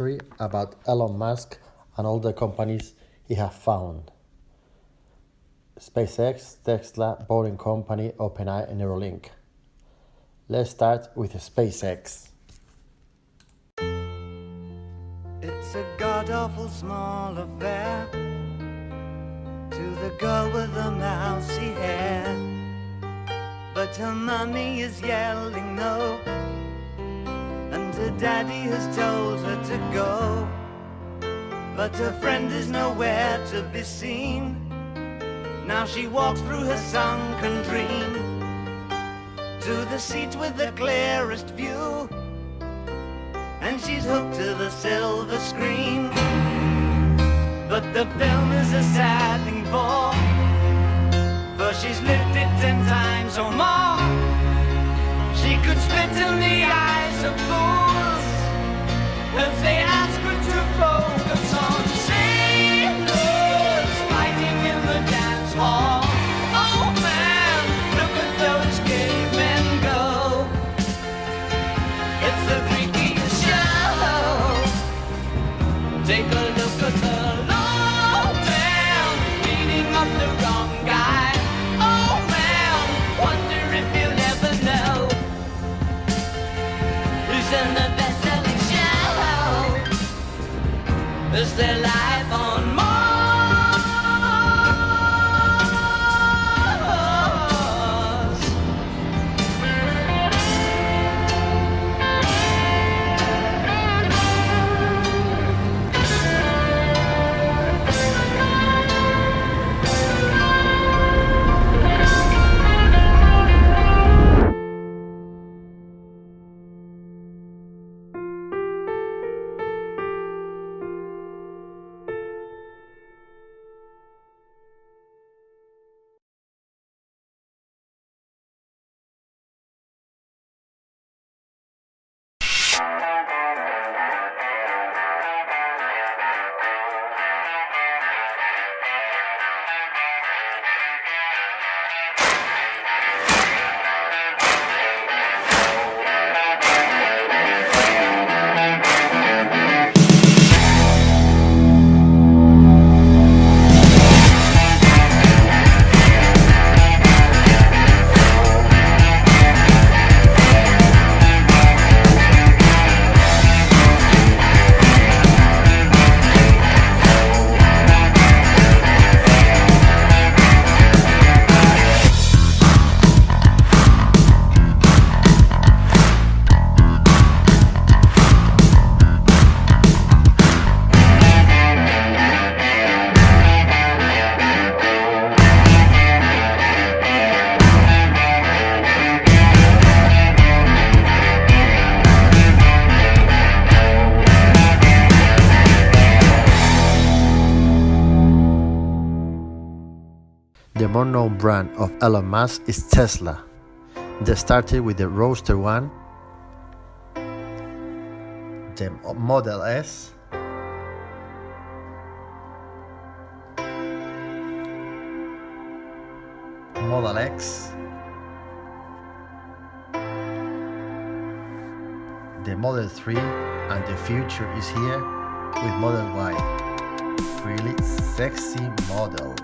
documentary about Elon Musk and all the companies he has found. SpaceX, Tesla, Boring Company, OpenAI, and Neuralink. Let's start with SpaceX. It's a god-awful small affair to the girl with the mousy hair, but her mummy is yelling no, and her daddy has told her to go, but her friend is nowhere to be seen. Now she walks through her sunken dream to the seat with the clearest view, and she's hooked to the silver screen. But the film is a sad thing for she's lived it 10 times or more. She could spit in the eyes of fools if they ask her to focus on sailors fighting in the dance hall. Oh man, look at those cavemen go. It's the freakiest show. Take a look at the low man beating up the wrong guy. Oh man, wonder if you'll ever know who's in the best-selling show. Is there life on Mars? The more known brand of Elon Musk is Tesla. They started with the Roadster 1, the Model S, Model X, the Model 3, and the future is here with Model Y. Really sexy models.